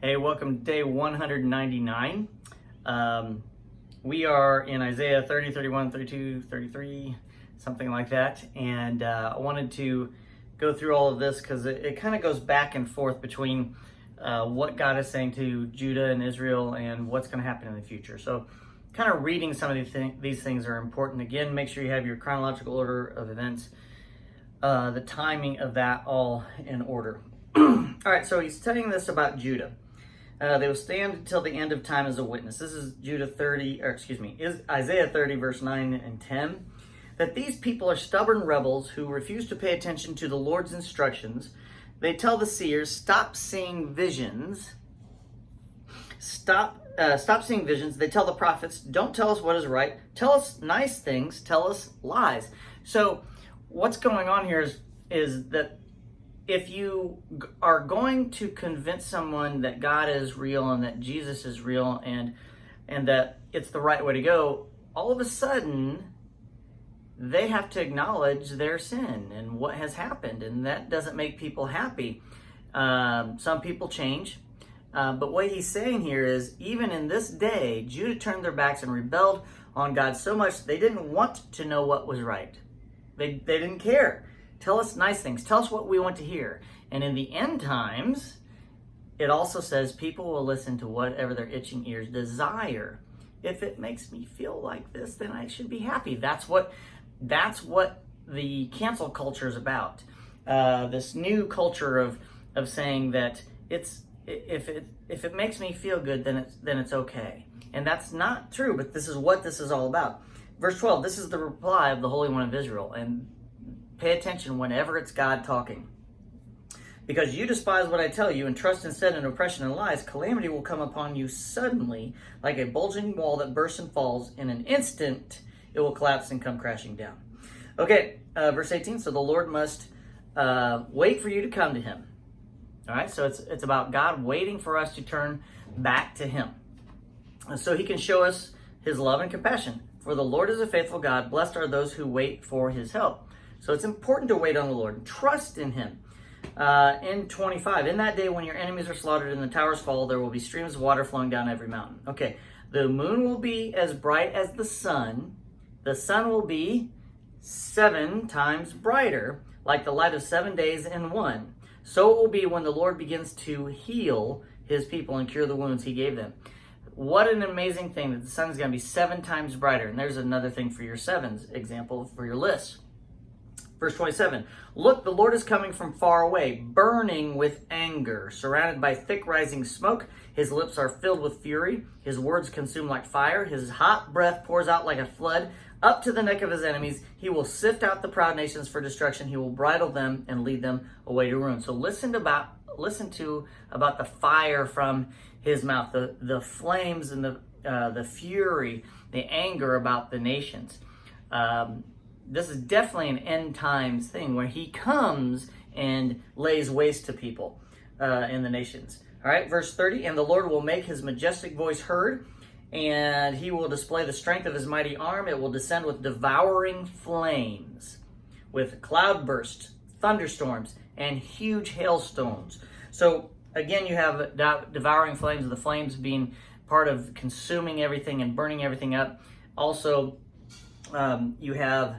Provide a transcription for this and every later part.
Hey, welcome to day 199. We are in Isaiah 30, 31, 32, 33, something like that. And I wanted to go through all of this because it kind of goes back and forth between what God is saying to Judah and Israel and what's going to happen in the future. So kind of reading some of these things are important. Again, make sure you have your chronological order of events, the timing of that all in order. All right, so he's telling this about Judah. They will stand until the end of time as a witness. This is Isaiah 30, verse 9 and 10. That these people are stubborn rebels who refuse to pay attention to the Lord's instructions. They tell the seers, stop seeing visions. Stop seeing visions. They tell the prophets, don't tell us what is right. Tell us nice things. Tell us lies. So what's going on here is that if you are going to convince someone that God is real and that Jesus is real and that it's the right way to go, all of a sudden they have to acknowledge their sin and what has happened, and that doesn't make people happy. Some people change, but what he's saying here is even in this day, Judah turned their backs and rebelled on God so much they didn't want to know what was right. They didn't care. Tell us nice things. Tell us what we want to hear. And in the end times, it also says people will listen to whatever their itching ears desire. If it makes me feel like this, then I should be happy. That's what the cancel culture is about. This new culture of saying that if it makes me feel good, then it's okay. And that's not true, but this is what this is all about. Verse 12, this is the reply of the Holy One of Israel. And pay attention whenever it's God talking. Because you despise what I tell you and trust instead in oppression and lies, calamity will come upon you suddenly like a bulging wall that bursts and falls. In an instant, it will collapse and come crashing down. Okay, verse 18, so the Lord must wait for you to come to him. All right, so it's about God waiting for us to turn back to him. So he can show us his love and compassion. For the Lord is a faithful God. Blessed are those who wait for his help. So it's important to wait on the Lord and trust in him. In 25, in that day when your enemies are slaughtered and the towers fall, there will be streams of water flowing down every mountain. Okay, the moon will be as bright as the sun. The sun will be 7 times brighter, like the light of 7 days in one. So it will be when the Lord begins to heal his people and cure the wounds he gave them. What an amazing thing that the sun is going to be 7 times brighter. And there's another thing for your sevens example for your list. Verse 27, look, the Lord is coming from far away, burning with anger, surrounded by thick rising smoke. His lips are filled with fury. His words consume like fire. His hot breath pours out like a flood. Up to the neck of his enemies, he will sift out the proud nations for destruction. He will bridle them and lead them away to ruin. So listen to about the fire from his mouth, the flames and the fury, the anger about the nations. This is definitely an end times thing where he comes and lays waste to people in the nations. All right, verse 30, and the Lord will make his majestic voice heard, and he will display the strength of his mighty arm. It will descend with devouring flames, with cloudbursts, thunderstorms, and huge hailstones. So again, you have devouring flames, the flames being part of consuming everything and burning everything up. Also, you have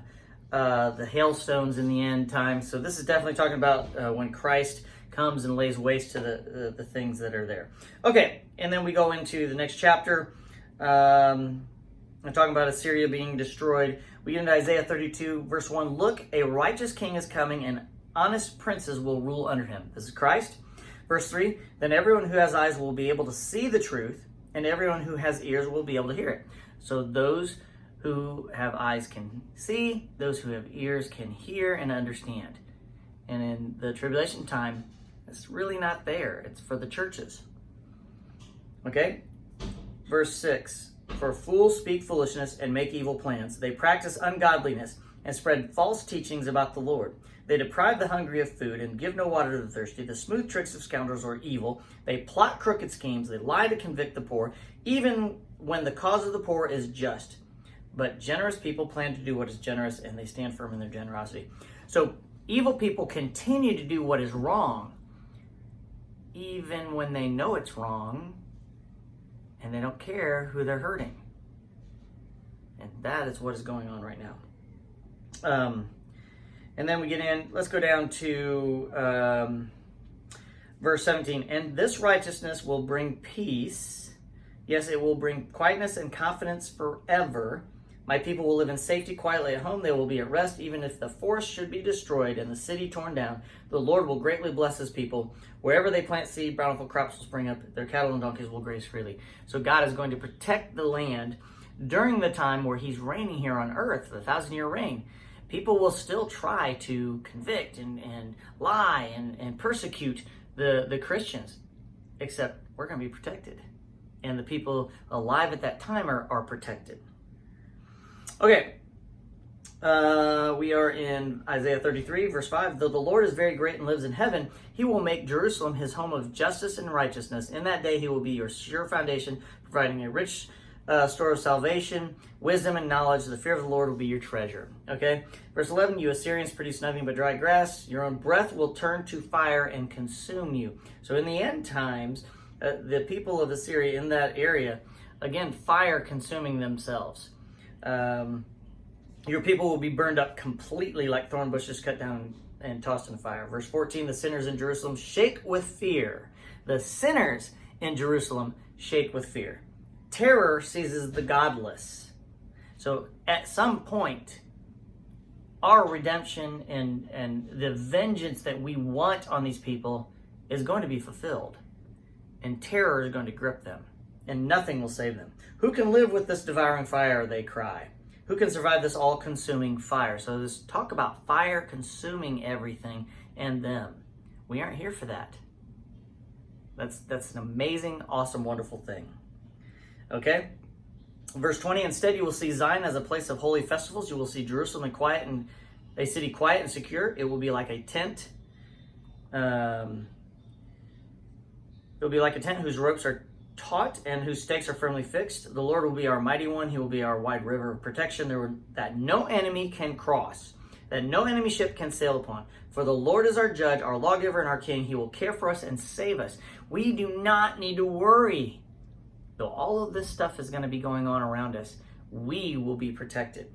the hailstones in the end time. So this is definitely talking about when Christ comes and lays waste to the things that are there. Okay, and then we go into the next chapter. I'm talking about Assyria being destroyed. We get into Isaiah 32, verse 1. Look, a righteous king is coming, and honest princes will rule under him. This is Christ. Verse 3, then everyone who has eyes will be able to see the truth, and everyone who has ears will be able to hear it. So those who have eyes can see, those who have ears can hear and understand. And in the tribulation time, it's really not there. It's for the churches. Okay? Verse 6, for fools speak foolishness and make evil plans. They practice ungodliness and spread false teachings about the Lord. They deprive the hungry of food and give no water to the thirsty. The smooth tricks of scoundrels are evil. They plot crooked schemes. They lie to convict the poor, even when the cause of the poor is just. But generous people plan to do what is generous, and they stand firm in their generosity. So evil people continue to do what is wrong, even when they know it's wrong, and they don't care who they're hurting. And that is what is going on right now. And then we get in, let's go down to verse 17. And this righteousness will bring peace. Yes, it will bring quietness and confidence forever. My people will live in safety quietly at home. They will be at rest, even if the forest should be destroyed and the city torn down. The Lord will greatly bless his people. Wherever they plant seed, bountiful crops will spring up. Their cattle and donkeys will graze freely. So God is going to protect the land during the time where he's reigning here on earth, the 1,000-year reign. People will still try to convict and lie and persecute the Christians, except we're going to be protected. And the people alive at that time are protected. Okay, we are in Isaiah 33, verse 5. Though the Lord is very great and lives in heaven, he will make Jerusalem his home of justice and righteousness. In that day he will be your sure foundation, providing a rich store of salvation, wisdom and knowledge. The fear of the Lord will be your treasure. Okay, verse 11. You Assyrians produce nothing but dry grass. Your own breath will turn to fire and consume you. So in the end times, the people of Assyria in that area, again, fire consuming themselves. Your people will be burned up completely like thorn bushes cut down and tossed in fire. Verse 14, the sinners in Jerusalem shake with fear. The sinners in Jerusalem shake with fear. Terror seizes the godless. So at some point, our redemption and the vengeance that we want on these people is going to be fulfilled. And terror is going to grip them. And nothing will save them. Who can live with this devouring fire, they cry. Who can survive this all-consuming fire? So this talk about fire consuming everything and them. We aren't here for that. That's an amazing, awesome, wonderful thing. Okay? Verse 20, instead you will see Zion as a place of holy festivals. You will see Jerusalem a city quiet and secure. It will be like a tent. It will be like a tent whose ropes are taut and whose stakes are firmly fixed. The Lord will be our mighty one. He will be our wide river of protection that no enemy can cross, that no enemy ship can sail upon. For the Lord is our judge, our lawgiver, and our king. He will care for us and save us. We do not need to worry. Though all of this stuff is going to be going on around us, we will be protected.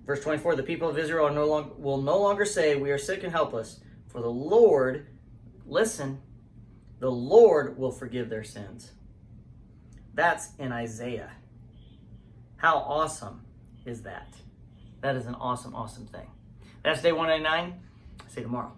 Verse 24, the people of Israel will no longer say, we are sick and helpless. For the Lord, listen, the Lord will forgive their sins. That's in Isaiah. How awesome is that? That is an awesome, awesome thing. That's day 199. See you tomorrow.